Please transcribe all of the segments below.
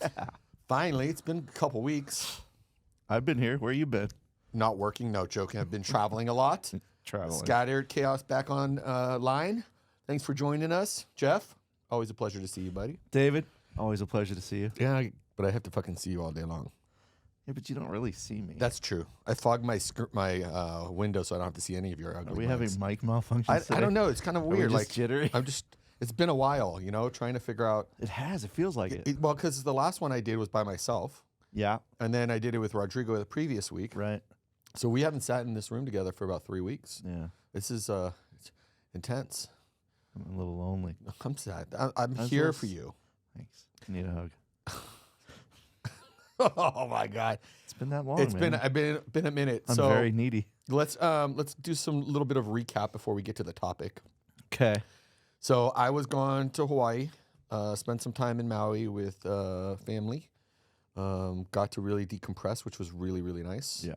Yeah. Finally, it's been a couple weeks. I've been here. Where you been? Not working, no joking. I've been traveling a lot. Traveling. Scattered Chaos back on line. Thanks for joining us. Jeff, always a pleasure to see you, buddy. David, always a pleasure to see you. Yeah, but I have to fucking see you all day long. Yeah, but you don't really see me. That's true. I fogged my window so I don't have to see any of your ugly Are we mugs. having mic malfunctions I don't know. It's kind of weird. just Like jittery? It's been a while, trying to figure out. It has. It feels like it. Well, because the last one I did was by myself. Yeah. And then I did it with Rodrigo the previous week. Right. So we haven't sat in this room together for about 3 weeks. Yeah. This is it's intense. I'm a little lonely. I'm sad. I'm That's here what's- for you. Thanks. I need a hug. Oh my God. It's been that long. It's man. been a minute. I'm so very needy. let's do some little bit of recap before we get to the topic. Okay. So I was gone to Hawaii, spent some time in Maui with family. Got to really decompress, which was really, really nice. Yeah.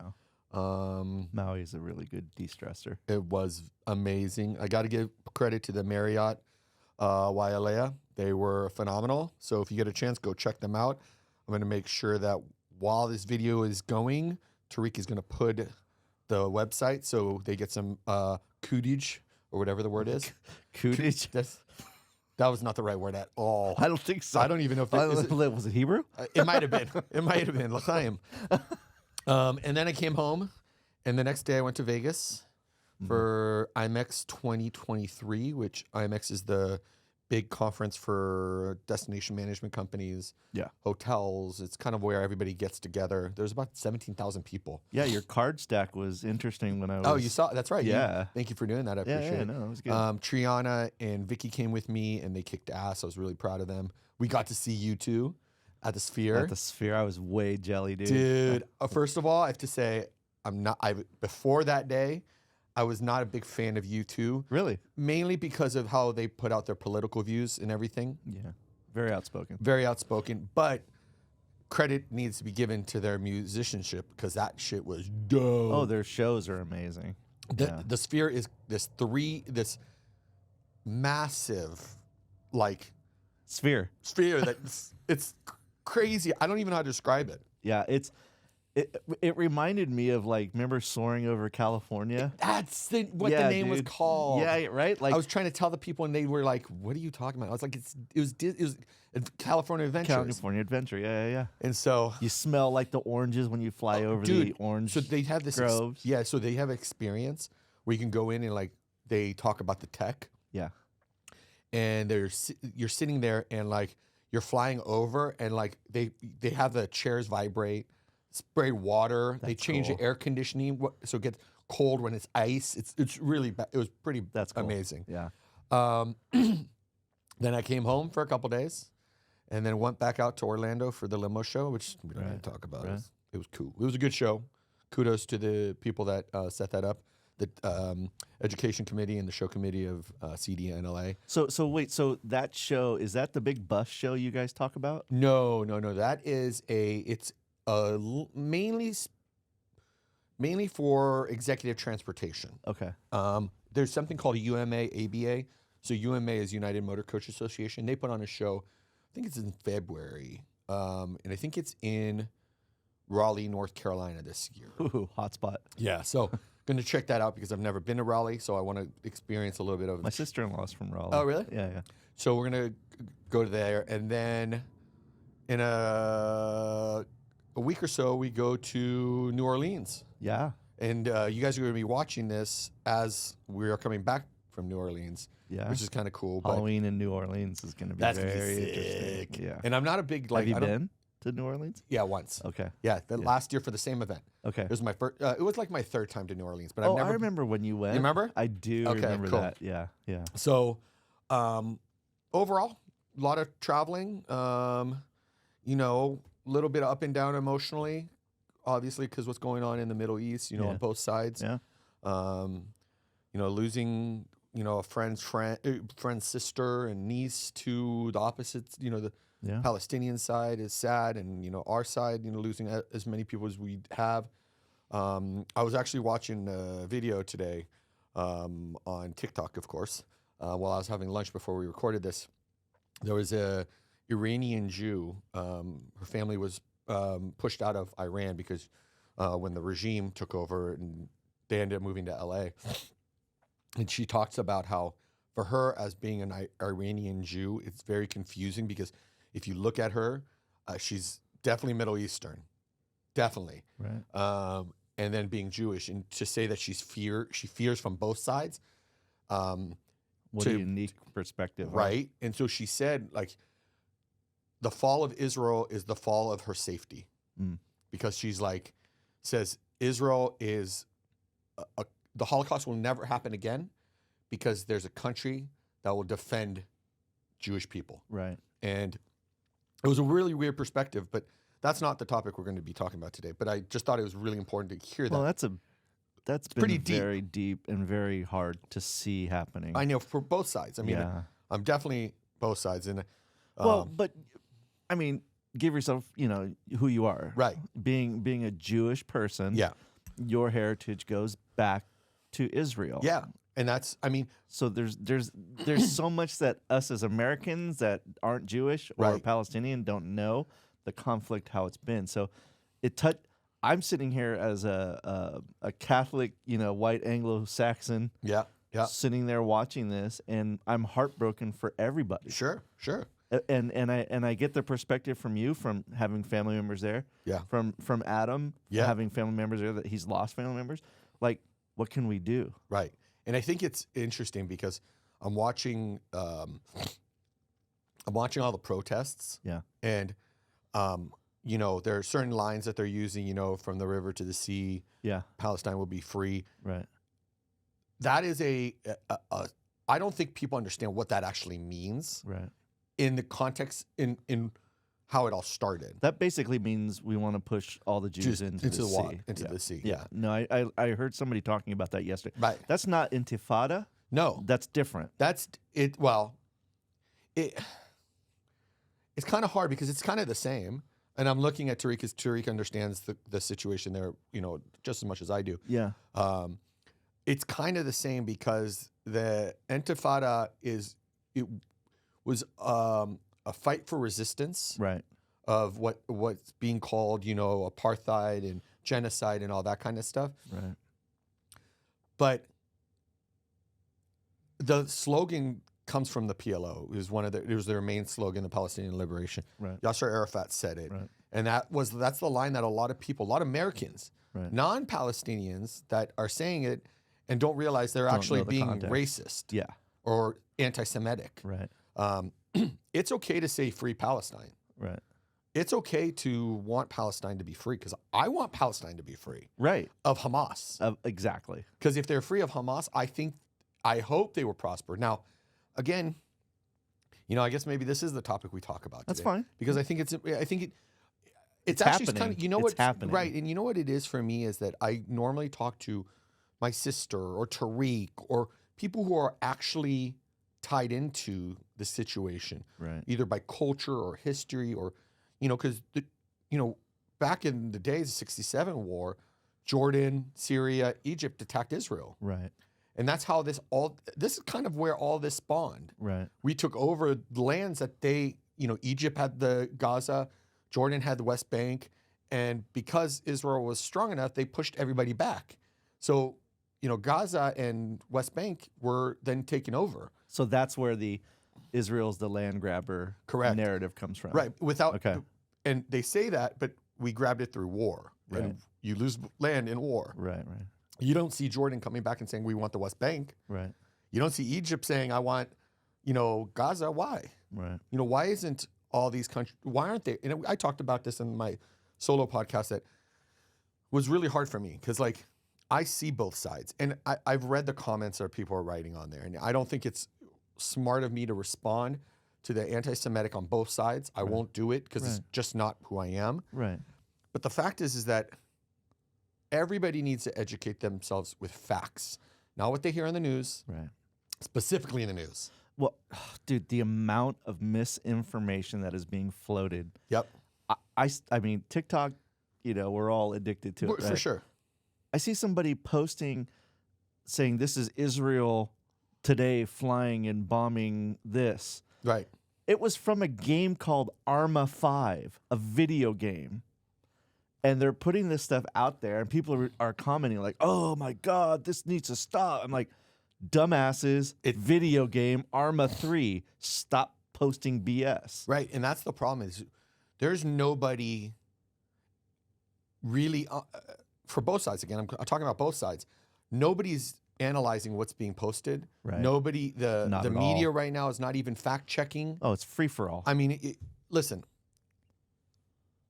Um, Maui is a really good de-stressor. It was amazing. I got to give credit to the Marriott Wailea. They were phenomenal. So if you get a chance, go check them out. I'm going to make sure that while this video is going, Tariq is going to put the website so they get some cootage or whatever the word is. Cootage? That was not the right word at all. I don't think so. I don't even know if it Was it Hebrew? It might have been. It might have been. L'chaim. And then I came home, and the next day I went to Vegas for IMEX 2023, which IMEX is the big conference for destination management companies, Yeah. hotels. It's kind of where everybody gets together. There's about 17,000 people. Yeah, your card stack was interesting when I was... Oh, you saw? That's right. Yeah. Thank you for doing that. I Yeah, appreciate yeah, it. no, it was good. Triana and Vicky came with me, and they kicked ass. I was really proud of them. We got to see you two at the Sphere. At the Sphere, I was way jelly, dude. Dude, first of all, I have to say, before that day, I was not a big fan of U2. Really? Mainly because of how they put out their political views and everything. Yeah. Very outspoken. Very outspoken, but credit needs to be given to their musicianship because that shit was dope. Oh, their shows are amazing. The Sphere is this massive, like, Sphere that it's crazy. I don't even know how to describe it. Yeah, it reminded me of, like, remember Soaring Over California? That's what Yeah, the name was dude. called. Yeah, right? Like I was trying to tell the people, and they were like, "What are you talking about?" I was like, "It was California Adventures." California Adventure. Yeah. And so, You smell like the oranges when you fly over the orange so they have this. groves. So they have experience where you can go in and like they talk about the tech, Yeah. and you're sitting there and like you're flying over, and like they have the chairs vibrate, spray water, they change cool. the air conditioning so it gets cold when it's ice. It's really bad. It was pretty That's cool. amazing. Yeah. Then I came home for a couple days, and then went back out to Orlando for the limo show, which we don't Right, need to talk about. right. It was cool. It was a good show. Kudos to the people that set that up, the education committee and the show committee of CDNLA. So wait, so that show, is that the big bus show you guys talk about? No. That is it's mainly for executive transportation. Okay. There's something called a UMA ABA. So UMA is United Motor Coach Association. They put on a show, I think it's in February, and I think it's in Raleigh, North Carolina this year. Ooh, hotspot. Yeah, so going to check that out because I've never been to Raleigh, so I want to experience a little bit of My sister-in-law's from Raleigh. Oh, really? Yeah. So we're going to go there, and then in a week or so, we go to New Orleans. Yeah. And you guys are going to be watching this as we are coming back from New Orleans, Yeah. which is kind of cool. Halloween in New Orleans is going to be That's gonna be very sick. interesting. Yeah. And I'm not a big like. Have you I don't- been to New Orleans? Yeah, once. Okay. Yeah, last year for the same event. Okay. It was my first. It was like my third time to New Orleans, but Oh, I've never. I remember when you went. You remember? I do Okay, remember cool. that. Yeah. So, overall, a lot of traveling. A little bit up and down emotionally, obviously, because what's going on in the Middle East. Yeah. On both sides. Yeah. Losing. A friend's sister and niece to the opposites. The Yeah. Palestinian side is sad, and our side, losing as many people as we have. I was actually watching a video today on TikTok, of course, while I was having lunch before we recorded this. There was a Iranian Jew. Her family was pushed out of Iran because when the regime took over, and they ended up moving to LA. And she talks about how, for her, as being an Iranian Jew, it's very confusing because if you look at her, she's definitely Middle Eastern, definitely. Right. And then being Jewish, and to say that she fears from both sides. What a unique perspective. Right. And so she said, like, the fall of Israel is the fall of her safety. Because she's like, says Israel is, the Holocaust will never happen again because there's a country that will defend Jewish people. Right. And it was a really weird perspective, but that's not the topic we're going to be talking about today. But I just thought it was really important to hear that. Well, that's been pretty deep. Very deep and very hard to see happening. I know, for both sides. I mean, Yeah. I'm definitely both sides. And well, but I mean, give yourself, who you are. Right. Being a Jewish person. Yeah. Your heritage goes back to Israel. Yeah. And that's, I mean, so there's so much that us as Americans that aren't Jewish or Right. Palestinian don't know the conflict, how it's been. So I'm sitting here as a Catholic, white Anglo-Saxon, yeah. sitting there watching this, and I'm heartbroken for everybody. Sure. And I get the perspective from you, from having family members there. Yeah. From Adam, Yeah. having family members there that he's lost family members. Like, what can we do? Right. And I think it's interesting because I'm watching all the protests. Yeah. And there are certain lines that they're using, from the river to the sea. Yeah. Palestine will be free. Right. That is I don't think people understand what that actually means. Right. In the context, in how it all started. That basically means we want to push all the Jews into the water, sea. into Yeah. the sea. Yeah. No, I heard somebody talking about that yesterday. Right. That's not intifada. No. That's different. That's it. Well, it's kind of hard because it's kind of the same. And I'm looking at Tariq because Tariq understands the situation there, just as much as I do. Yeah. It's kind of the same because the Intifada was a fight for resistance, Right. of what's being called, apartheid and genocide and all that kind of stuff. Right. But the slogan comes from the PLO. It was their main slogan, the Palestinian Liberation. Right. Yasser Arafat said it. Right. And that's the line that a lot of Americans, Right. non-Palestinians, that are saying it and don't realize they're Don't actually know the being context. racist Yeah. or anti-Semitic. Right. It's okay to say free Palestine. Right. It's okay to want Palestine to be free, because I want Palestine to be free Right. of Hamas. Exactly. Because if they're free of Hamas, I hope they will prosper. Now, again, I guess maybe this is the topic we talk about today. That's fine. Because I think it's actually happening. kind of, It's what's happening. right. And you know what it is for me is that I normally talk to my sister or Tariq or people who are actually tied into the situation, Right. either by culture or history or, because back in the days of '67 war, Jordan, Syria, Egypt attacked Israel. Right. And that's how this is kind of where all this spawned. Right. We took over lands that Egypt had the Gaza, Jordan had the West Bank, and because Israel was strong enough, they pushed everybody back. So, Gaza and West Bank were then taken over. So that's where the Israel's the land grabber Correct. narrative comes from. Right. Okay. And they say that, but we grabbed it through war. Right. And you lose land in war. Right. Right. You don't see Jordan coming back and saying, we want the West Bank. Right. You don't see Egypt saying, I want, Gaza. Why? Right. Why isn't all these countries, why aren't they? And I talked about this in my solo podcast that was really hard for me because, I see both sides. And I've read the comments that people are writing on there. And I don't think it's smart of me to respond to the anti-Semitic on both sides. I won't do it because it's just not who I am. Right. But the fact is that everybody needs to educate themselves with facts, not what they hear on the news, Right. specifically in the news. Well, dude, the amount of misinformation that is being floated. Yep. I mean, TikTok, we're all addicted to it. For right? sure. I see somebody posting saying this is Israel today flying and bombing this. Right. It was from a game called Arma 5, a video game. And they're putting this stuff out there, and people are commenting like, "Oh my God, this needs to stop." I'm like, dumbasses, video game, Arma 3, stop posting BS. Right, and that's the problem is there's nobody really, for both sides, again, I'm talking about both sides, nobody's analyzing what's being posted. Right. Nobody, the Not at media all. right now is not even fact-checking. Oh, it's free for all. I mean, listen,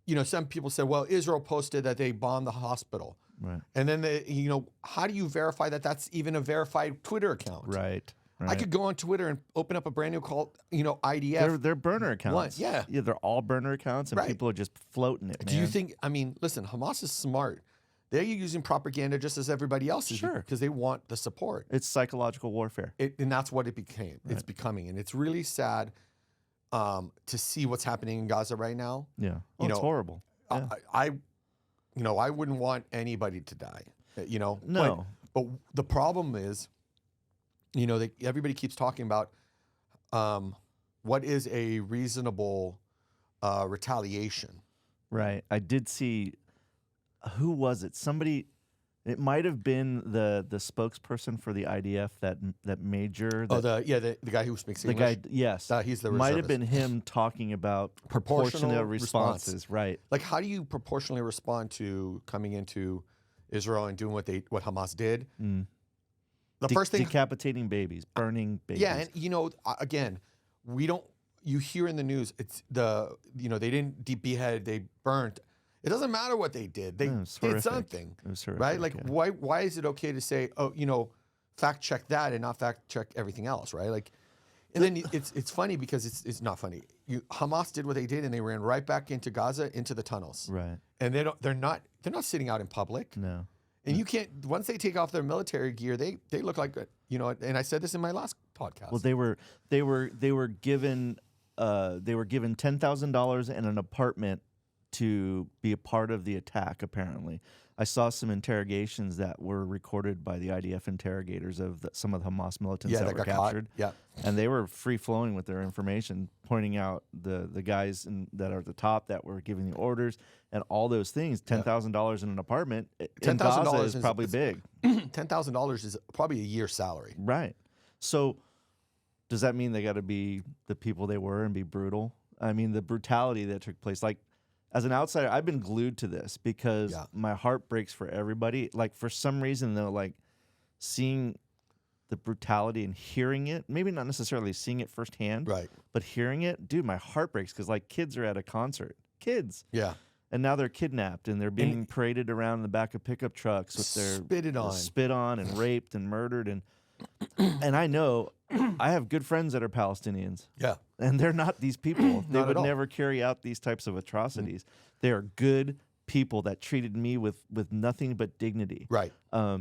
you know, some people said, well, Israel posted that they bombed the hospital. Right. And then, you know, how do you verify that that's even a verified Twitter account? Right. I could go on Twitter and open up a brand new call, you know, IDF. They're burner accounts. Yeah. Yeah, they're all burner accounts, and people are just floating it, man. Do you think, I mean, listen, Hamas is smart. They're using propaganda just as everybody else is, because they want the support. It's psychological warfare. And that's what it became. It's becoming. And it's really sad to see what's happening in Gaza right now. Yeah. You know, it's horrible. Yeah. You know, I wouldn't want anybody to die, you know. No. But the problem is, you know, everybody keeps talking about what is a reasonable retaliation. Right. I did see, who was it? Somebody, it might have been the spokesperson for the IDF, that major. The guy who speaks English. The guy, yes. He's the might have reservist. been him talking about proportional responses. Right. Like, how do you proportionally respond to coming into Israel and doing what Hamas did? The first thing, decapitating babies, burning babies. Yeah, and you know, again, we don't. You hear in the news, it's you know, they didn't behead, they burnt. It doesn't matter what they did. They did something, it was horrific, right? Like, why is it okay to say, oh, you know, fact check that and not fact check everything else, right? Like, and then it's funny because it's not funny. Hamas did what they did, and they ran right back into Gaza, into the tunnels, right? And they're not sitting out in public. No. And you can't, once they take off their military gear, they look like, you know, and I said this in my last podcast. Well, they were given $10,000 and an apartment to be a part of the attack. Apparently, I saw some interrogations that were recorded by the IDF interrogators of some of the Hamas militants that were captured. Yeah, and they were free flowing with their information, pointing out the guys that are at the top that were giving the orders and all those things. $10,000 in an apartment in Gaza is probably big. $10,000 is probably a year's salary. Right. So does that mean they got to be the people they were and be brutal? I mean, the brutality that took place, like, as an outsider, I've been glued to this because my heart breaks for everybody. Like, for some reason, though, like, seeing the brutality and hearing it, maybe not necessarily seeing it firsthand, right? But hearing it, dude, my heart breaks because, like, kids are at a concert. Kids. Yeah. And now they're kidnapped and they're being paraded around in the back of pickup trucks with their spit on and raped and murdered. And I know I have good friends that are Palestinians. Yeah. And they're not these people. They would never carry out these types of atrocities. They are good people that treated me with nothing but dignity. Right. I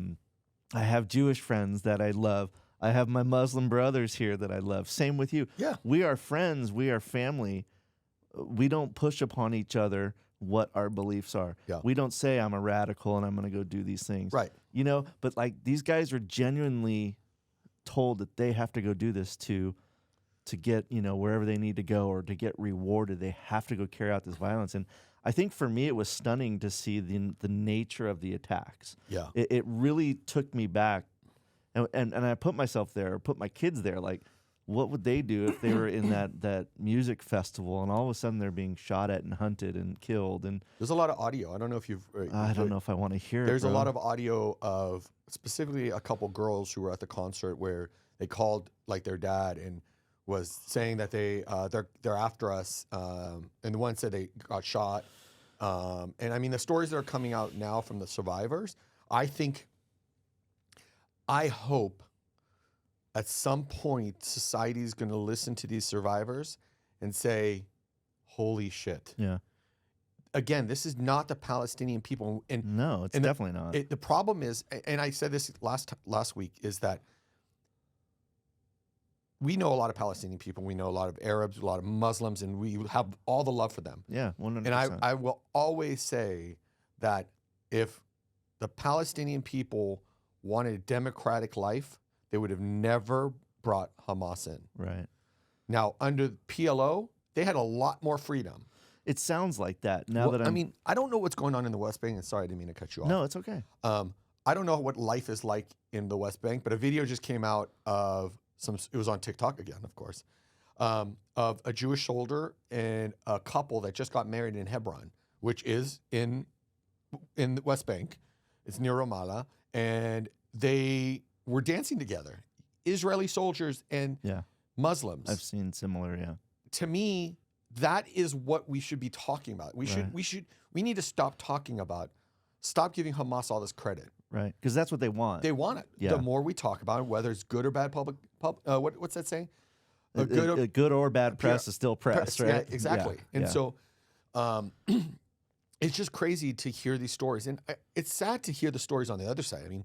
have Jewish friends that I love. I have my Muslim brothers here that I love. Same with you. Yeah. We are friends. We are family. We don't push upon each other what our beliefs are. Yeah. We don't say I'm a radical and I'm going to go do these things. Right. You know, but like these guys are genuinely told that they have to go do this to get, you know, wherever they need to go or to get rewarded. They have to go carry out this violence. And I think for me, it was stunning to see the nature of the attacks. Yeah. It really took me back. And I put myself there, put my kids there, like, what would they do if they were in that music festival and all of a sudden they're being shot at and hunted and killed? And there's a lot of audio. I don't know if you've. I don't know if I want to hear it. There's a lot of audio of specifically a couple girls who were at the concert where they called like their dad and was saying that they're after us. And the one said they got shot. And I mean the stories that are coming out now from the survivors. I hope at some point, society is going to listen to these survivors and say, holy shit. Yeah. Again, this is not the Palestinian people. No, it's definitely not. The problem is, and I said this last week, is that we know a lot of Palestinian people. We know a lot of Arabs, a lot of Muslims, and we have all the love for them. Yeah, 100%. And I will always say that if the Palestinian people wanted a democratic life, they would have never brought Hamas in. Right. Now, under PLO, they had a lot more freedom. It sounds like that. Now that I mean, I don't know what's going on in the West Bank. And sorry, I didn't mean to cut you off. No, it's okay. I don't know what life is like in the West Bank, but a video just came out of it was on TikTok again, of course, of a Jewish soldier and a couple that just got married in Hebron, which is in the West Bank. It's near Ramallah, and they were dancing together, Israeli soldiers and Muslims. I've seen similar, To me, that is what we should be talking about. We need to stop giving Hamas all this credit. Right, because that's what they want. They want it. Yeah. The more we talk about it, whether it's good or bad what's that saying? Good or bad press is still press, right? Yeah, exactly. And so it's just crazy to hear these stories. And it's sad to hear the stories on the other side. I mean,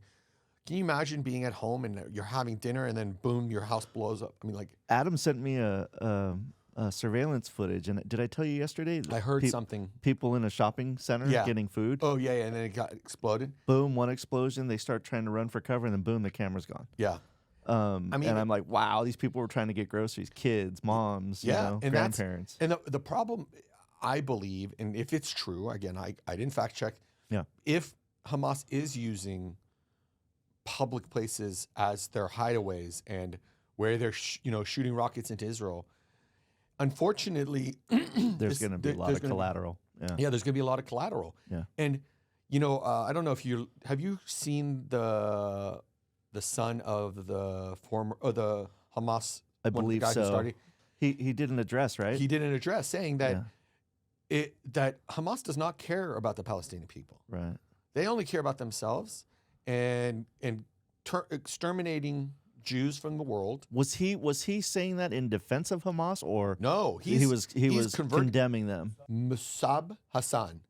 can you imagine being at home and you're having dinner and then boom, your house blows up? I mean, like Adam sent me a surveillance footage, and did I tell you yesterday? I heard something. People in a shopping center getting food. Oh yeah, and then it got exploded. Boom, one explosion. They start trying to run for cover, and then boom, the camera's gone. Yeah. I mean, and I'm like, wow, these people were trying to get groceries, kids, moms, and grandparents. And the problem, I believe, and if it's true, again, I didn't fact check. Yeah. If Hamas is using public places as their hideaways and where they're shooting rockets into Israel, unfortunately, there's going to be a lot of collateral. Yeah, there's going to be a lot of collateral. Yeah. And I don't know if have you seen the son of the Hamas? I believe guy so. Who started? He did an address, right? He did an address saying that that Hamas does not care about the Palestinian people. Right. They only care about themselves and exterminating Jews from the world. Was he saying that in defense of Hamas, or no? He was condemning them. Musab Hassan.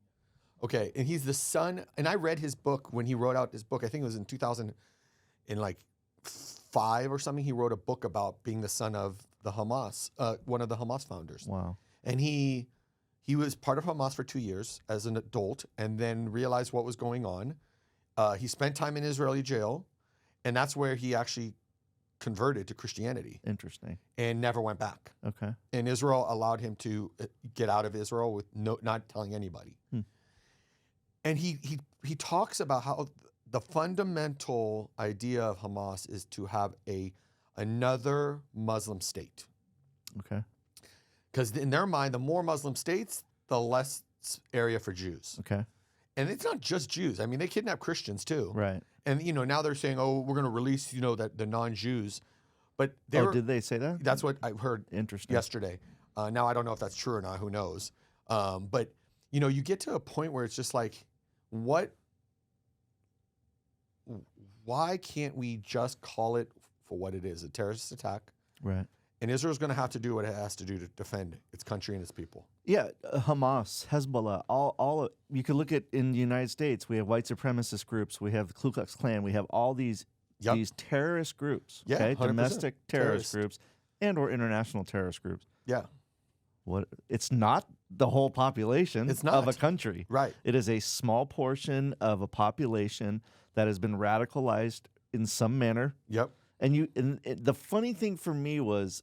Okay, and he's the son. And I read his book when he wrote out his book. I think it was in 2005 or something. He wrote a book about being the son of the Hamas, one of the Hamas founders. Wow. And he was part of Hamas for 2 years as an adult, and then realized what was going on. He spent time in Israeli jail, and that's where he actually converted to Christianity. Interesting. And never went back. Okay. And Israel allowed him to get out of Israel with not telling anybody. And he talks about how the fundamental idea of Hamas is to have another Muslim state. Okay. Because in their mind, the more Muslim states, the less area for Jews. Okay. And it's not just Jews. I mean, they kidnap Christians too. Right. And now they're saying, oh, we're going to release, the non-Jews. But did they say that? That's what I heard Interesting. yesterday. Now I don't know if that's true or not. Who knows? But you get to a point where it's just like, why can't we just call it for what it is, a terrorist attack? Right. And Israel's going to have to do what it has to do to defend its country and its people. Yeah, Hamas, Hezbollah, all you could look at in the United States. We have white supremacist groups. We have the Ku Klux Klan. We have all these terrorist groups. Yeah, okay? Domestic terrorist groups or international terrorist groups. Yeah. It's not the whole population of a country. Right. It is a small portion of a population that has been radicalized in some manner. Yep. And the funny thing for me was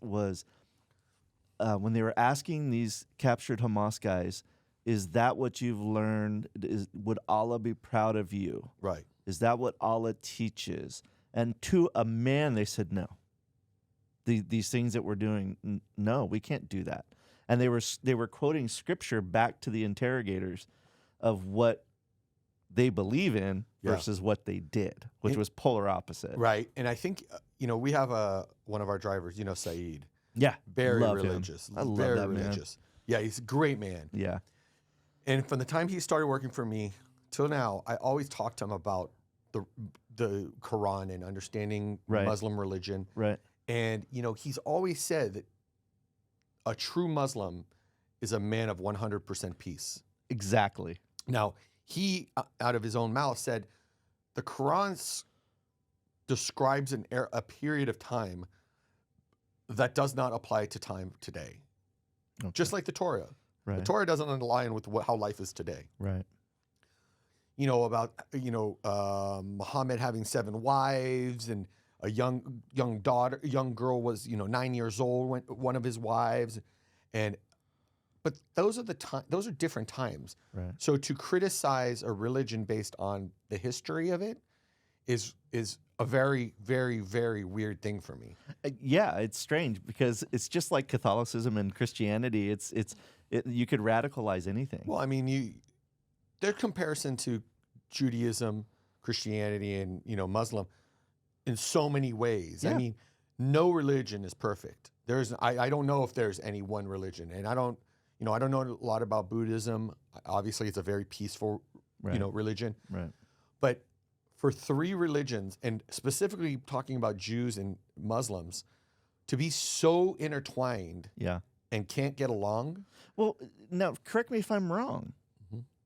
when they were asking these captured Hamas guys, is that what you've learned? Would Allah be proud of you? Right. Is that what Allah teaches? And to a man, they said no. These things that we're doing, no, we can't do that. And they were quoting scripture back to the interrogators of what they believe in versus what they did, which was polar opposite. Right. And I think we have one of our drivers, Saeed. Yeah. Very religious. I love very that religious. Man. Yeah, he's a great man. Yeah. And from the time he started working for me till now, I always talk to him about the Quran and understanding Muslim religion. Right. And he's always said that a true Muslim is a man of 100% peace. Exactly. Now, he, out of his own mouth, said the Quran describes a period of time that does not apply to time today. Okay. Just like the Torah. Right. The Torah doesn't align with how life is today. Right. About Muhammad having 7 wives and a young daughter, young girl was 9 years old, one of his wives, but those are different times. Right. So to criticize a religion based on the history of it is a very, very, very weird thing for me. Yeah, it's strange because it's just like Catholicism and Christianity. You could radicalize anything. Well, I mean, their comparison to Judaism, Christianity, and Muslim in so many ways. Yeah. I mean, no religion is perfect. I don't know if there's any one religion, and I don't know a lot about Buddhism. Obviously, it's a very peaceful, religion. Right. But for three religions, and specifically talking about Jews and Muslims, to be so intertwined, Yeah. and can't get along. Well, now correct me if I'm wrong.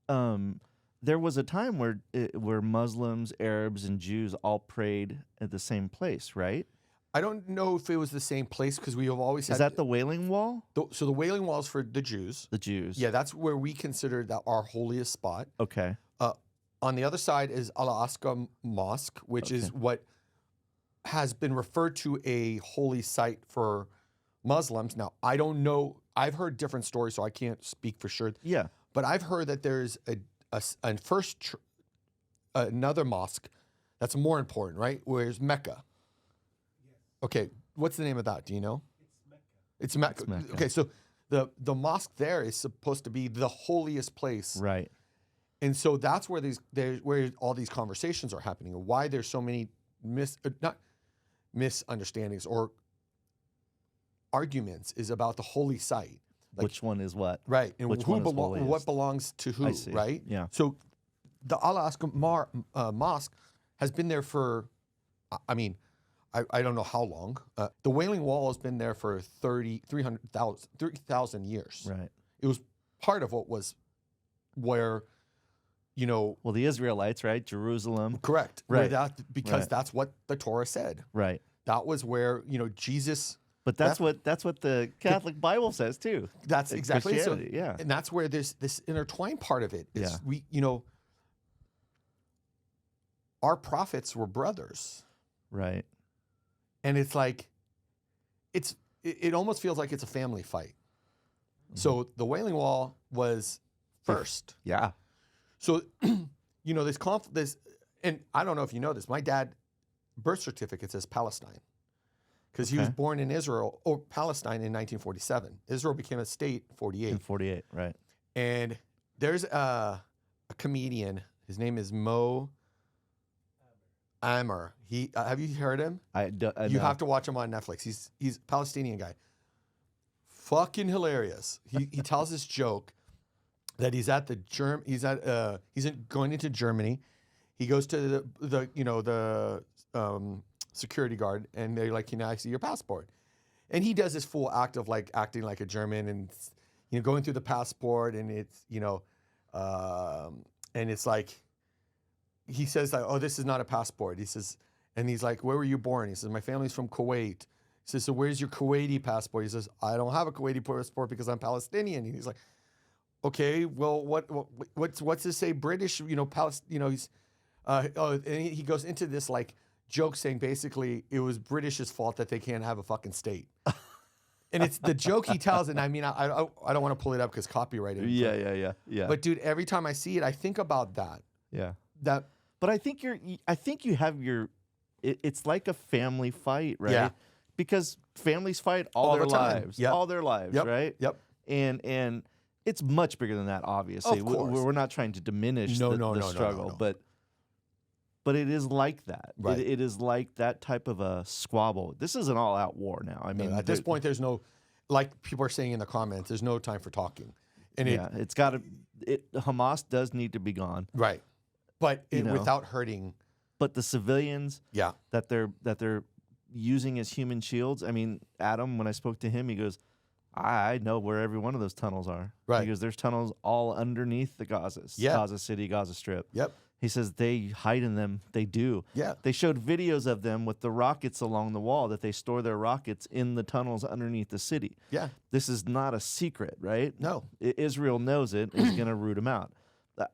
Mm-hmm. There was a time where Muslims, Arabs, and Jews all prayed at the same place, right? I don't know if it was the same place because we have always had. Is that the Wailing Wall? So the Wailing Wall is for the Jews. The Jews. Yeah, that's where we consider that our holiest spot. Okay. On the other side is Al-Aqsa Mosque, which is what has been referred to a holy site for Muslims. Now, I don't know. I've heard different stories, so I can't speak for sure. Yeah. But I've heard that there's another mosque that's more important, right? Where's Mecca? Okay, what's the name of that? Do you know? It's Mecca. It's Mecca. Okay, so the mosque there is supposed to be the holiest place, Right. and so that's where where all these conversations are happening, and why there's so many not misunderstandings or arguments is about the holy site. Like, which one is what? right, and Which who one is holiest? what belongs to who, I see. right? Yeah. So the Al-Aqsa Mosque has been there for, I mean, I don't know how long. The Wailing Wall has been there for 3,000 years. Right. It was part of where, Well, the Israelites, right? Jerusalem. correct. Right. Because Right. that's what the Torah said. Right. That was where, Jesus. But that's what the Catholic Bible says too. That's exactly so. Christianity, yeah. And that's where there's this intertwined part of it. Yeah. Our prophets were brothers. Right. And it's like, it almost feels like it's a family fight. Mm-hmm. So the Wailing Wall was first. Yeah. So, this, and I don't know if you know this, my dad birth certificate says Palestine because he was born in Israel or Palestine in 1947. Israel became a state in 48. In 48, right. And there's a comedian, his name is Mo Amer. Have you heard him? You have to watch him on Netflix. He's a Palestinian guy. Fucking hilarious. He tells this joke that he's going into Germany. He goes to the security guard and they're like, "Can I see your passport?" And he does this full act of like acting like a German and going through the passport and it's and it's like. He says like, "Oh, this is not a passport." He says, and he's like, "Where were you born?" He says, "My family's from Kuwait." He says, "So where's your Kuwaiti passport?" He says, "I don't have a Kuwaiti passport because I'm Palestinian." And he's like, "Okay, well, what's this say? British, he's, and he goes into this like joke saying basically it was British's fault that they can't have a fucking state. And it's the joke he tells, and I mean, I don't want to pull it up because copyright. Yeah. But dude, every time I see it, I think about that. Yeah. But I think you have it's like a family fight, right? Yeah. Because families fight all their the time. lives, Yep. all their lives, Yep. right? Yep. And it's much bigger than that, obviously. Of course. We're not trying to diminish the struggle, no. but it is like that. Right. It is like that type of a squabble. This is an all-out war now. I mean, at this point, there's no, like people are saying in the comments, there's no time for talking. And it's got to. Hamas does need to be gone, right? But without hurting. But the civilians, yeah, that they're using as human shields. I mean, Adam, when I spoke to him, he goes, I know where every one of those tunnels are. Right. He goes, there's tunnels all underneath the Gaza City, Gaza Strip. Yep. He says they hide in them. They do. Yeah. They showed videos of them with the rockets along the wall, that they store their rockets in the tunnels underneath the city. Yeah. This is not a secret, right? No. Israel knows it, is going to root them out.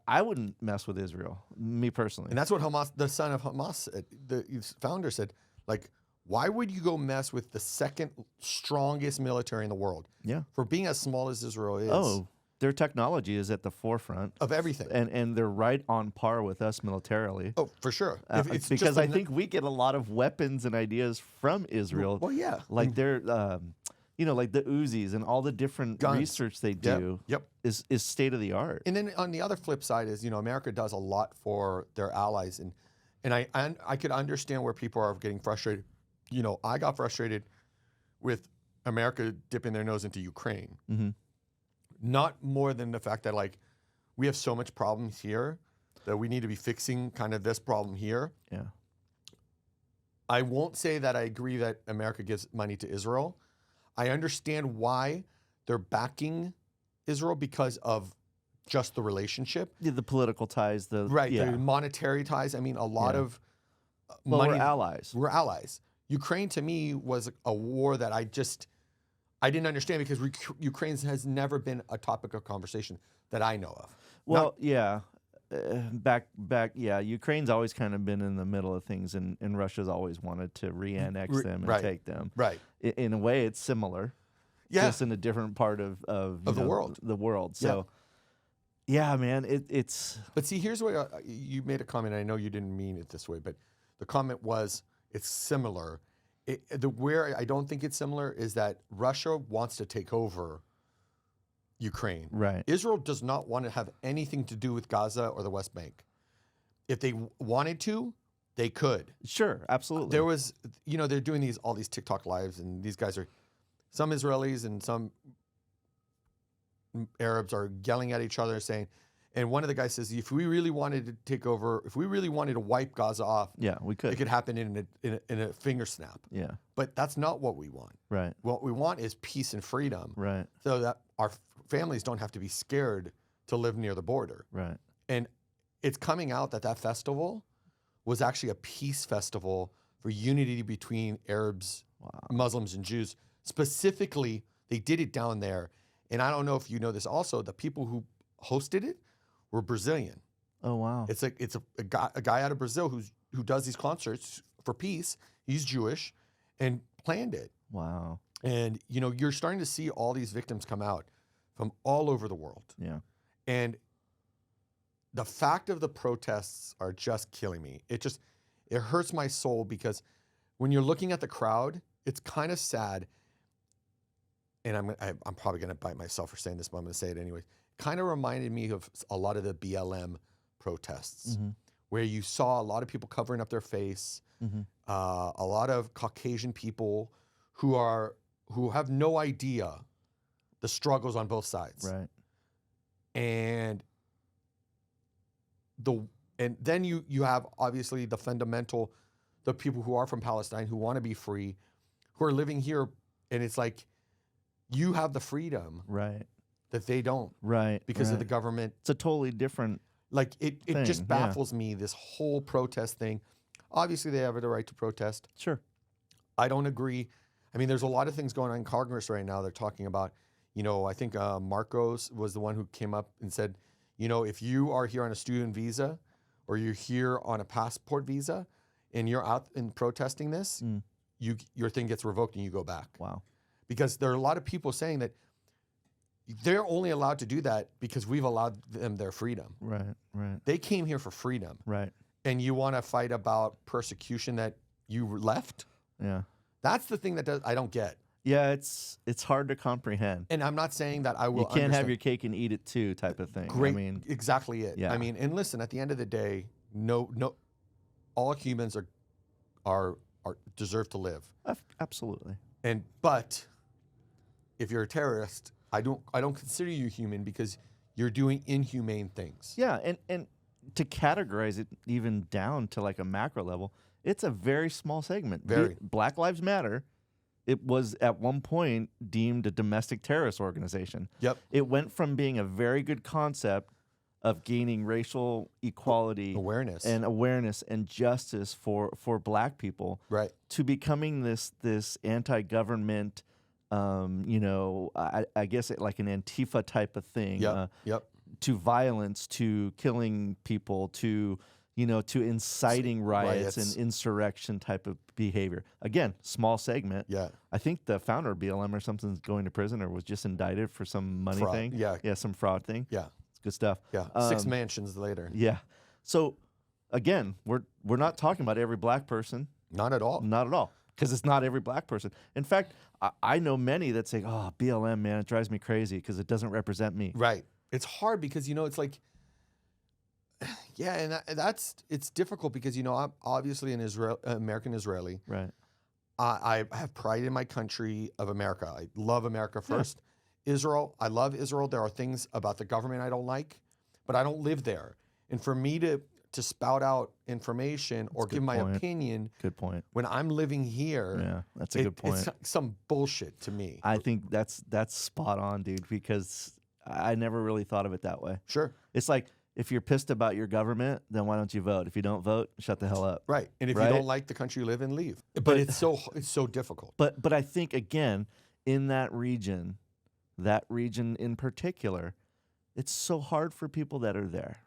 I wouldn't mess with Israel, me personally. And that's what Hamas, the son of Hamas, the founder said, Like, why would you go mess with the second strongest military in the world? Yeah. For being as small as Israel is. Oh, their technology is at the forefront of everything. And they're right on par with us militarily. Oh, for sure. It's because I think we get a lot of weapons and ideas from Israel. Well, yeah. Like they're, like the Uzis and all the different guns. Research they do is state of the art. And then on the other flip side is, America does a lot for their allies. And I could understand where people are getting frustrated. I got frustrated with America dipping their nose into Ukraine. Mm-hmm. Not more than the fact that, like, we have so much problems here that we need to be fixing kind of this problem here. Yeah. I won't say that I agree that America gives money to Israel. I understand why they're backing Israel because of just the relationship. Yeah, the political ties, the monetary ties. I mean, a lot of money. We're allies. We're allies. Ukraine, to me, was a war that I didn't understand because Ukraine has never been a topic of conversation that I know of. Well, back, Ukraine's always kind of been in the middle of things, and Russia's always wanted to re-annex them and take them. Right. In a way, it's similar, just in a different part of the world. The world. So, yeah, man, it's. But see, here's what you made a comment. I know you didn't mean it this way, but the comment was it's similar. Where I don't think it's similar is that Russia wants to take over Ukraine. Right. Israel does not want to have anything to do with Gaza or the West Bank. If they wanted to, they could. Sure, absolutely. There was, they're doing all these TikTok lives, and these guys are, some Israelis and some Arabs are yelling at each other saying, and one of the guys says, if we really wanted to take over, if we really wanted to wipe Gaza off, we could. It could happen in a finger snap. Yeah. But that's not what we want. Right. What we want is peace and freedom. Right. So that our families don't have to be scared to live near the border. Right. And it's coming out that festival was actually a peace festival for unity between Arabs, Muslims, and Jews. Specifically, they did it down there. And I don't know if you know this also, the people who hosted it were Brazilian. Oh, wow. It's a guy out of Brazil who does these concerts for peace. He's Jewish and planned it. Wow. And, you're starting to see all these victims come out from all over the world. Yeah. And the fact of the protests are just killing me. It hurts my soul because when you're looking at the crowd, it's kind of sad. And I'm probably going to bite myself for saying this, but I'm going to say it anyway. Kind of reminded me of a lot of the BLM protests, where you saw a lot of people covering up their face, a lot of Caucasian people who have no idea the struggles on both sides. Right. And then you have obviously the people who are from Palestine who want to be free, who are living here, and it's like you have the freedom that they don't, because of the government. It's a totally different it just baffles me, this whole protest thing. Obviously they have the right to protest. Sure. I don't agree. I mean, there's a lot of things going on in Congress right now. They're talking about, I think Marcos was the one who came up and said, if you are here on a student visa or you're here on a passport visa and you're out and protesting this, your thing gets revoked and you go back. Wow. Because there are a lot of people saying that they're only allowed to do that because we've allowed them their freedom. Right. They came here for freedom. Right. And you want to fight about persecution that you left? Yeah. That's the thing that I don't get. Yeah, it's hard to comprehend. And I'm not saying that I will. You can't have your cake and eat it too, type of thing. Great. Exactly it. Yeah. I mean, and listen, at the end of the day, no, all humans are deserve to live. Absolutely. But if you're a terrorist, I don't consider you human because you're doing inhumane things. Yeah, and to categorize it even down to like a macro level, it's a very small segment. Very. Black Lives Matter, it was at one point deemed a domestic terrorist organization. Yep. It went from being a very good concept of gaining racial equality, awareness and justice for Black people, right, to becoming this anti-government, I guess like an Antifa type of thing. Yep. To violence, to killing people, to to inciting riots and insurrection type of behavior. Again, small segment. Yeah. I think the founder of BLM or something's going to prison or was just indicted for some money Fraud. thing. Yeah. Some fraud thing. Yeah. It's good stuff. Yeah. 6 mansions later. Yeah. So again, we're not talking about every black person. Not at all. Not at all. Because it's not every black person. In fact, I know many that say, oh, BLM, man, it drives me crazy because it doesn't represent me. Right. It's hard because, it's like, yeah, and it's difficult because, I'm obviously an American Israeli. Right. I have pride in my country of America. I love America first. Israel, I love Israel. There are things about the government I don't like, but I don't live there. And for me to spout out information or give my opinion. Good point. When I'm living here. Yeah, that's a good point. It's some bullshit to me. I think that's spot on, dude, because I never really thought of it that way. Sure. It's like, if you're pissed about your government, then why don't you vote? If you don't vote, shut the hell up. Right. And if you don't like the country you live in, leave. But it's so difficult. But I think, again, in that region in particular, it's so hard for people that are there.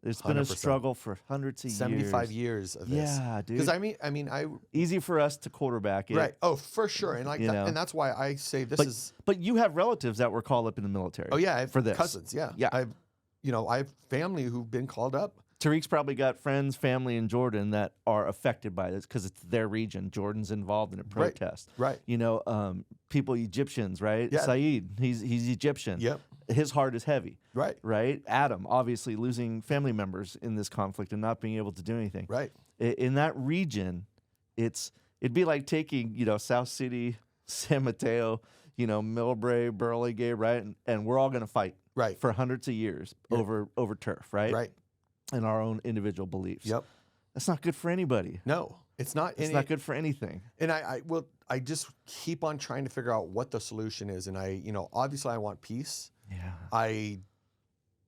It's been 100%. A struggle for hundreds of 75 years of this. Yeah, dude. Because I easy for us to quarterback it. Right. Oh, for sure. And and that's why I say this is. But you have relatives that were called up in the military. Oh yeah, I have for this. Cousins. Yeah. Yeah. I have family who've been called up. Tariq's probably got friends, family in Jordan that are affected by this because it's their region. Jordan's involved in a protest. Right. People, Egyptians, right? Yeah. Saeed, he's Egyptian. Yep. His heart is heavy. Right. Right. Adam, obviously losing family members in this conflict and not being able to do anything. Right. In that region, it'd be like taking, South City, San Mateo, Millbrae, Burlingame, right? And we're all going to fight. Right. For hundreds of years over turf, right? Right. And our own individual beliefs. Yep. That's not good for anybody. No, it's not. It's not good for anything. And I just keep on trying to figure out what the solution is. And obviously I want peace. Yeah. I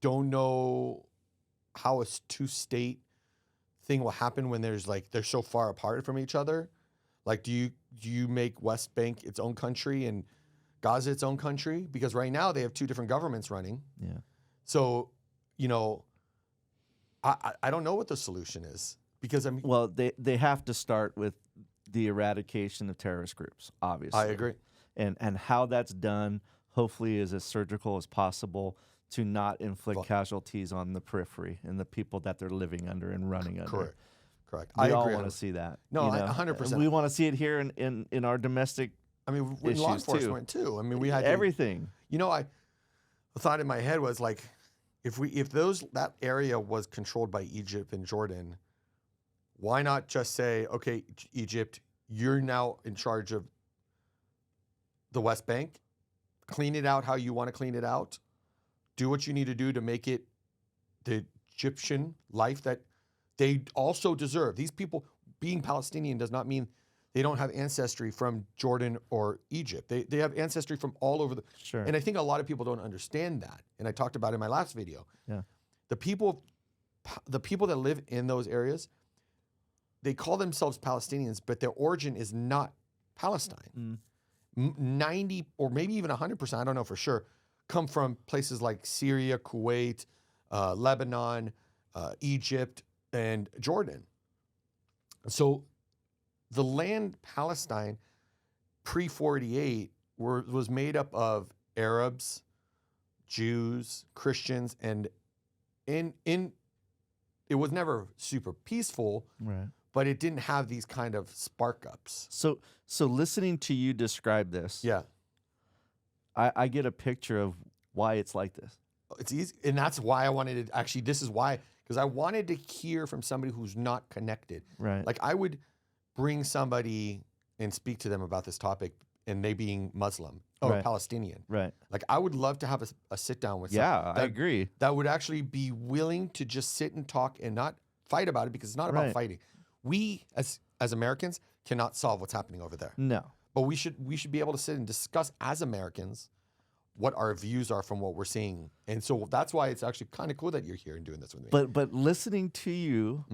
don't know how a 2-state thing will happen when they're so far apart from each other. Like, do you make West Bank its own country and Gaza its own country? Because right now they have 2 different governments running. Yeah. So, I don't know what the solution is because well, they have to start with the eradication of terrorist groups, obviously. I agree. And how that's done, hopefully, is as surgical as possible to not inflict casualties on the periphery and the people that they're living under and running under. Correct. We all want to see that. No, 100%. We want to see it here in our domestic. In law enforcement too. We had everything. I thought in my head was like, if that area was controlled by Egypt and Jordan, why not just say, okay, Egypt, you're now in charge of the West Bank, clean it out how you want to clean it out, do what you need to do to make it the Egyptian life that they also deserve. These people being Palestinian does not mean they don't have ancestry from Jordan or Egypt. They have ancestry from all over the. Sure. And I think a lot of people don't understand that. And I talked about it in my last video. Yeah. The people that live in those areas, they call themselves Palestinians, but their origin is not Palestine. 90 or maybe even 100%, I don't know for sure, come from places like Syria, Kuwait, Lebanon, Egypt, and Jordan. So the land Palestine pre-48 was made up of Arabs, Jews, Christians, and it was never super peaceful, right? But it didn't have these kind of spark ups. So listening to you describe this, yeah, I get a picture of why it's like this. It's easy, and that's why I wanted to actually. This is why, because I wanted to hear from somebody who's not connected. Right. Like I would bring somebody and speak to them about this topic, and they being Muslim or Palestinian. Right. Like I would love to have a sit down with. I agree. That would actually be willing to just sit and talk and not fight about it, because it's not about fighting. We as Americans cannot solve what's happening over there. No. But we should be able to sit and discuss as Americans what our views are from what we're seeing. And so that's why it's actually kind of cool that you're here and doing this with me. But listening to you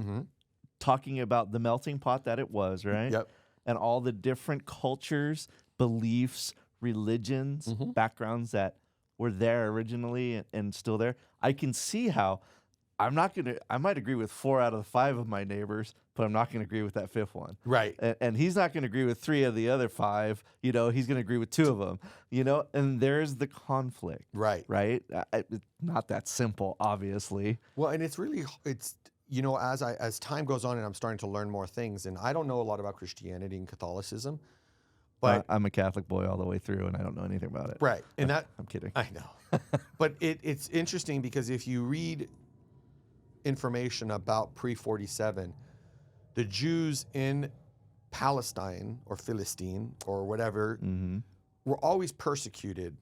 talking about the melting pot that it was, right? Yep. And all the different cultures, beliefs, religions, backgrounds that were there originally and still there, I can see how I might agree with 4 out of the 5 of my neighbors, but I'm not gonna agree with that 5th one. Right. And he's not gonna agree with 3 of the other 5. You know, he's gonna agree with 2 of them. You know, and there's the conflict. Right. Right. It's not that simple, obviously. Well, and it's you know, as time goes on and I'm starting to learn more things, and I don't know a lot about Christianity and Catholicism, but I'm a Catholic boy all the way through, and I don't know anything about it. right, and that I'm kidding. I know, but it's interesting because if you read information about pre-47, the Jews in Palestine or Philistine or whatever were always persecuted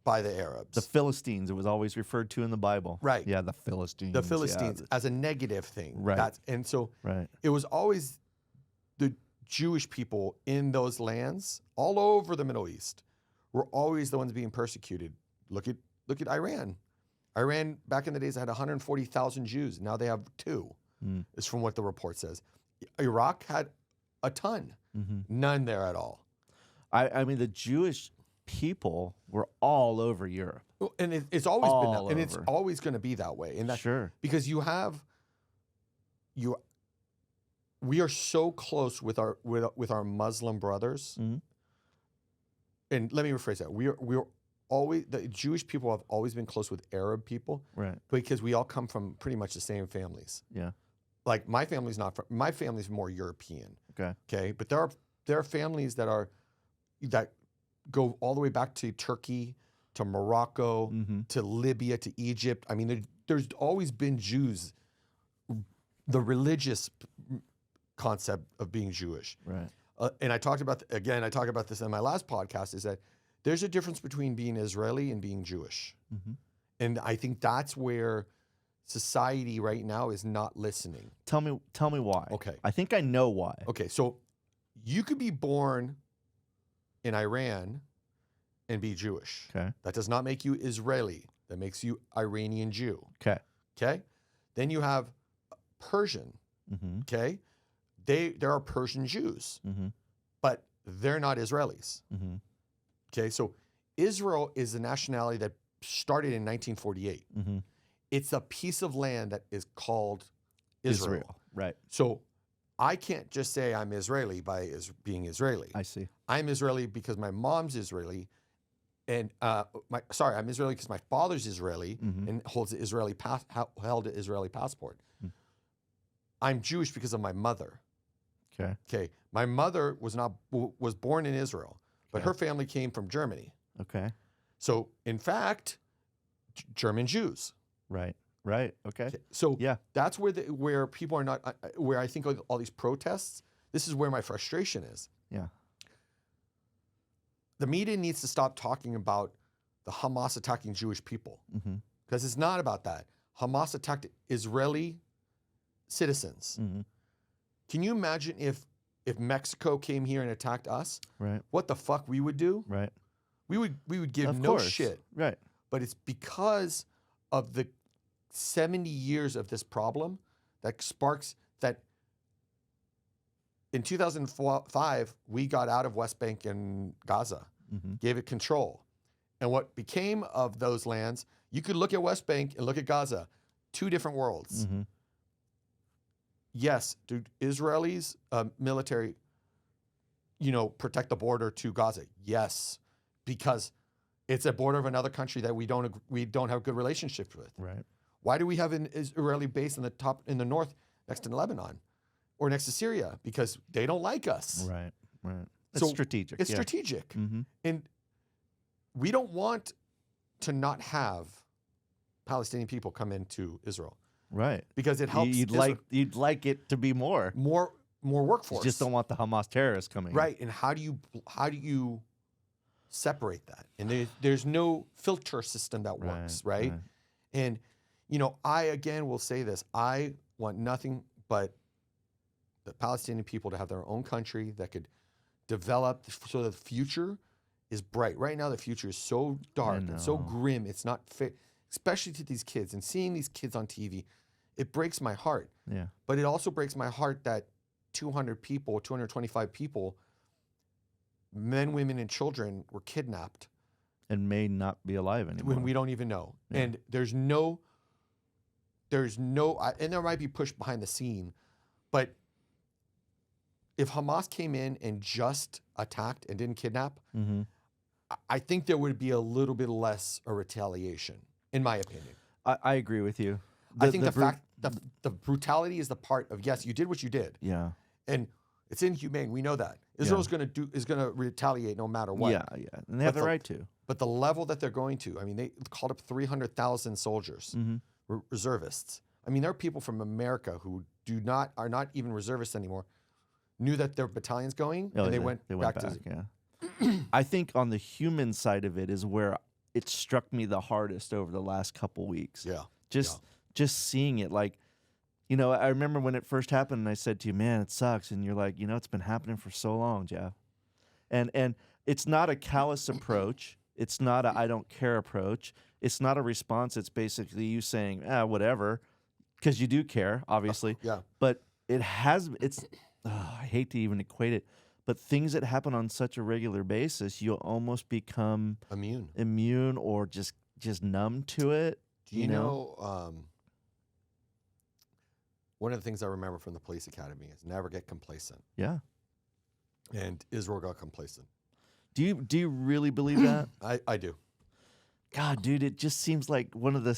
by the Arabs. The Philistines, it was always referred to in the Bible. Right. Yeah, the Philistines. The Philistines as a negative thing. Right. And so Right. it was always the Jewish people in those lands all over the Middle East were always the ones being persecuted. Look at Iran. Iran back in the days had 140,000 Jews. Now they have 2. Is from what the report says. Iraq had a ton. None there at all. I mean, the Jewish people were all over Europe. And it's always been that, All and it's over. always going to be that way. And that, Sure. because we are so close with our Muslim brothers. And let me rephrase that. We're always, the Jewish people have always been close with Arab people, Right. because we all come from pretty much the same families. Yeah. Like my family's my family's more European. Okay. Okay, but there are families that go all the way back to Turkey, to Morocco, to Libya, to Egypt. I mean, there's always been Jews. The religious concept of being Jewish. Right. And I talk about this in my last podcast, is that there's a difference between being Israeli and being Jewish. And I think that's where society right now is not listening. Tell me why. Okay. I think I know why. Okay, so you could be born in Iran and be Jewish. Okay. That does not make you Israeli. That makes you Iranian Jew. Okay. Okay? Then you have Persian. Okay? There are Persian Jews, but they're not Israelis. Okay, so Israel is a nationality that started in 1948. It's a piece of land that is called Israel. Right. So I can't just say I'm Israeli by being Israeli. I see. I'm Israeli because my mom's Israeli, and I'm Israeli because my father's Israeli and holds the held an Israeli passport. I'm Jewish because of my mother. Okay. Okay, my mother was born in Israel, but her family came from Germany. Okay. So in fact, German Jews. Right. Right. Okay. So Yeah. that's where people are not, where I think all these protests, this is where my frustration is. Yeah. The media needs to stop talking about the Hamas attacking Jewish people, because it's not about that. Hamas attacked Israeli citizens. Can you imagine if Mexico came here and attacked us? Right. What the fuck we would do? Right. We would give Of no course. shit. Right. But it's because of the 70 years of this problem that sparks that. In 2005, we got out of West Bank and Gaza, gave it control. And what became of those lands, you could look at West Bank and look at Gaza, 2 different worlds. Yes, do Israelis military, protect the border to Gaza? Yes, because it's a border of another country that we don't have good relationships with. Right. Why do we have an Israeli base in the north next to Lebanon or next to Syria? Because they don't like us. Right. Right. It's So strategic. It's yeah. strategic, and we don't want to not have Palestinian people come into Israel. Right. Because it helps. You'd like it to be more. more workforce. You just don't want the Hamas terrorists coming. Right. And how do you separate that? And there's no filter system that works, right? And I again will say this: I want nothing but the Palestinian people to have their own country that could develop so that the future is bright. Right now, the future is so dark and so grim. It's not fair, especially to these kids. And seeing these kids on TV, it breaks my heart. Yeah. But it also breaks my heart that 200 people, 225 people, men, women, and children were kidnapped. And may not be alive anymore. When we don't even know. Yeah. And there's no there's no, and there might be push behind the scene, but if Hamas came in and just attacked and didn't kidnap, Mm-hmm. I think there would be a little bit less a retaliation, in my opinion. I agree with you. I think the brutality is the part of, yes, you did what you did, Yeah. and it's inhumane. We know that Israel's going to retaliate no matter what. Yeah, yeah, and they have the right to. But the level that they're going to, I mean, they called up 300,000 soldiers, reservists. I mean, there are people from America who are not even reservists anymore, knew that their battalion's going, and they went back to. Yeah. I think on the human side of it is where it struck me the hardest over the last couple weeks. Yeah. Just seeing it, like, you know, I remember when it first happened, and I said to you, "Man, it sucks," and you're like, "You know, it's been happening for so long, Jeff," and it's not a callous approach. It's not a I don't care approach. It's not a response. It's basically you saying, whatever, because you do care, obviously. Yeah. But I hate to even equate it, but things that happen on such a regular basis, you'll almost become immune or just numb to it. Do you know one of the things I remember from the police academy is never get complacent. Yeah. And Israel got complacent. Do you really believe that? I do. God, dude, it just seems like one of the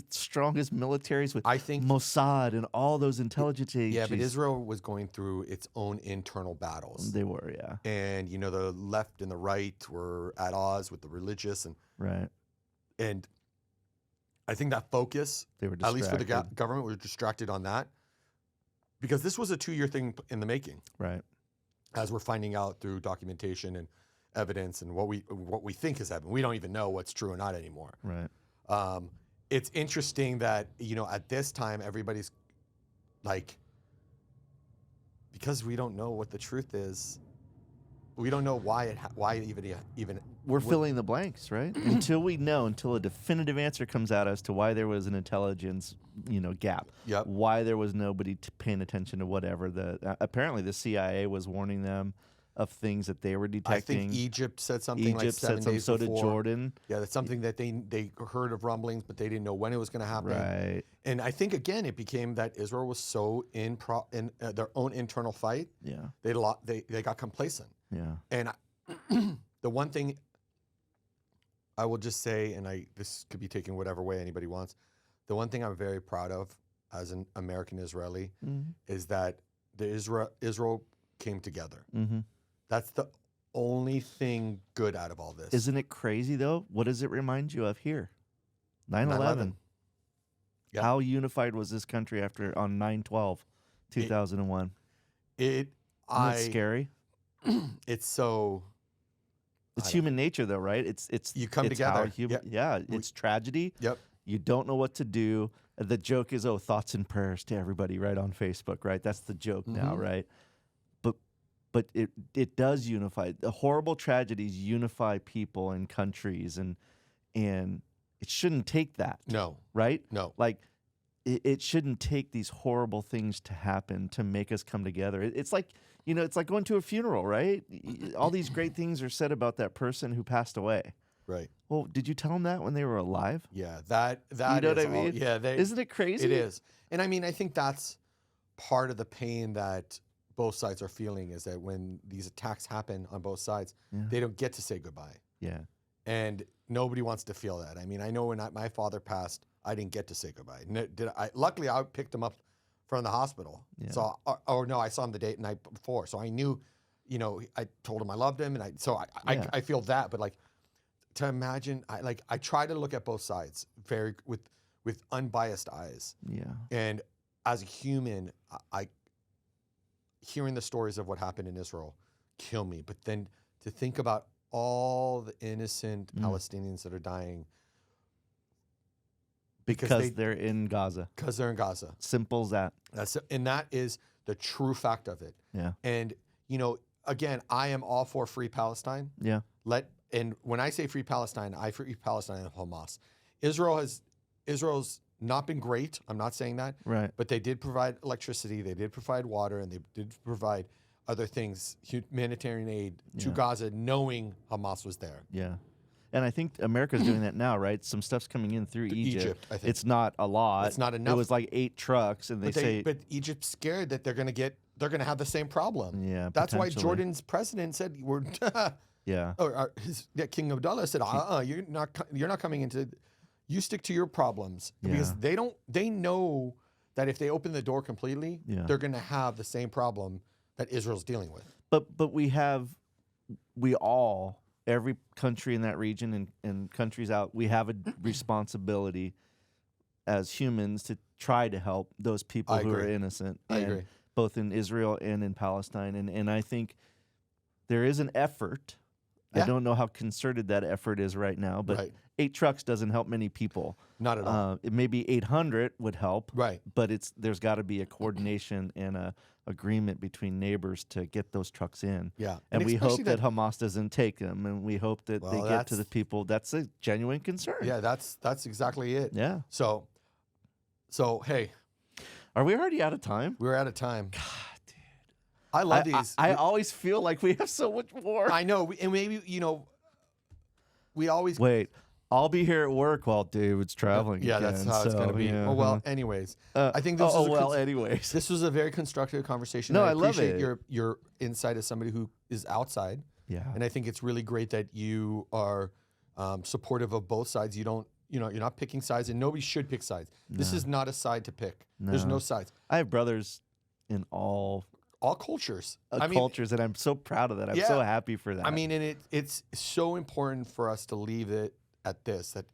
strongest militaries with Mossad and all those intelligence agencies. Yeah, but Israel was going through its own internal battles. They were, yeah. And, you know, the left and the right were at odds with the religious. And I think that focus, they were at least for the government, was distracted on that. Because this was a 2-year thing in the making. Right. As we're finding out through documentation and evidence and what we think has happened. We don't even know what's true or not anymore. Right. It's interesting that, you know, at this time, everybody's like, because we don't know what the truth is, we don't know why even we're filling the blanks, right? Until a definitive answer comes out as to why there was an intelligence, gap. Yep. Why there was nobody paying attention to whatever apparently the CIA was warning them of things that they were detecting. I think Egypt said something like 7 days so before. did Jordan. Yeah, that's something that they heard of rumblings, but they didn't know when it was going to happen. Right. And I think, again, it became that Israel was so in their own internal fight. Yeah. They got complacent. Yeah. And the one thing I will just say, and this could be taken whatever way anybody wants, the one thing I'm very proud of as an American Israeli is that Israel came together. Mm-hmm. That's the only thing good out of all this. Isn't it crazy, though? What does it remind you of here? 9/11. Yeah. How unified was this country on 9/12/2001? Isn't it scary? It's so... It's human nature, though, right? It's you come together. Yeah, it's tragedy. Yep. You don't know what to do. The joke is, thoughts and prayers to everybody, right, on Facebook, right? That's the joke now, right? But it does unify. The horrible tragedies unify people and countries, and it shouldn't take that. No. Right? No. Like, it shouldn't take these horrible things to happen to make us come together. It's like, it's like going to a funeral, right? All these great things are said about that person who passed away. Right. Well, did you tell them that when they were alive? Yeah, that you know what I mean? Yeah, isn't it crazy? It is. And I mean, I think that's part of the pain that both sides are feeling, is that when these attacks happen on both sides, they don't get to say goodbye. Yeah. And nobody wants to feel that. I mean, I know when my father passed, I didn't get to say goodbye. Luckily, I picked him up from the hospital. Yeah. So, no, I saw him the night before. So I knew, I told him I loved him, and I feel that. But like, to imagine, I try to look at both sides with unbiased eyes. Yeah. And as a human, hearing the stories of what happened in Israel kill me. But then to think about all the innocent Palestinians that are dying because they're in Gaza. Because they're in Gaza. Simple as that. And that is the true fact of it. Yeah. And again, I am all for free Palestine. Yeah. And when I say free Palestine, I free Palestine and Hamas. Israel's not been great. I'm not saying that. Right. But they did provide electricity. They did provide water, and they did provide other things, humanitarian aid to Gaza, knowing Hamas was there. Yeah. And I think America's doing that now, right? Some stuff's coming in through Egypt. I think. It's not a lot. It's not enough. It was like 8 trucks, and they say, but Egypt's scared that they're going to have the same problem. Yeah, that's why potentially. Jordan's president said we're. Yeah. Or King Abdullah said, you're not coming into. You stick to your problems because they know that if they open the door completely, they're going to have the same problem that Israel's dealing with. But every country in that region and countries out, we have a responsibility as humans to try to help those people who are innocent. I agree. Both in Israel and in Palestine. And I think there is an effort. Yeah. I don't know how concerted that effort is right now, but 8 trucks doesn't help many people. Not at all. Maybe 800 would help. Right. But there's got to be a coordination and a agreement between neighbors to get those trucks in. Yeah. And we hope that Hamas doesn't take them, and we hope that they get to the people. That's a genuine concern. Yeah, that's exactly it. Yeah. So hey. Are we already out of time? We're out of time. God, dude. I love these. I always feel like we have so much more. I know. And maybe, we always... Wait. I'll be here at work while David's traveling. Yeah, again, that's how it's going to be. Yeah. Oh, well, anyways. I think this anyways. This was a very constructive conversation. No, I love appreciate it. your insight as somebody who is outside. Yeah. And I think it's really great that you are supportive of both sides. You don't, you're not picking sides, and nobody should pick sides. No. This is not a side to pick. No. There's no sides. I have brothers in all cultures. Cultures, and I'm so proud of that. I'm so happy for that. I mean, and it's so important for us to leave it at this, that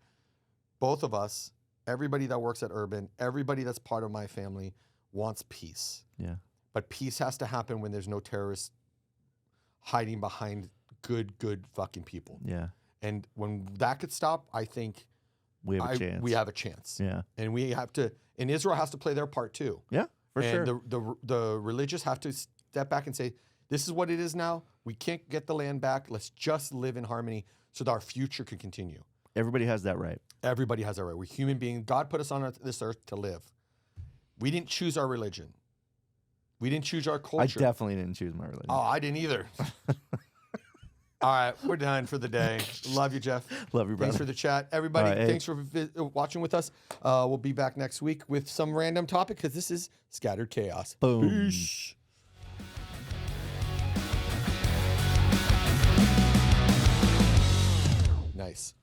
both of us, everybody that works at Urban, everybody that's part of my family wants peace. Yeah. But peace has to happen when there's no terrorists hiding behind good fucking people. Yeah. And when that could stop, I think we have a chance. We have a chance. Yeah. And we have to, and Israel has to play their part too. Yeah, for sure. And the religious have to step back and say, this is what it is now. We can't get the land back. Let's just live in harmony so that our future can continue. Everybody has that right. Everybody has that right. We're human beings. God put us on this earth to live. We didn't choose our religion. We didn't choose our culture. I definitely didn't choose my religion. Oh, I didn't either. All right, we're done for the day. Love you, Jeff. Love you, brother. Thanks for the chat. Everybody, right, thanks for watching with us. We'll be back next week with some random topic because this is Scattered Chaos. Boom. Peace. Nice.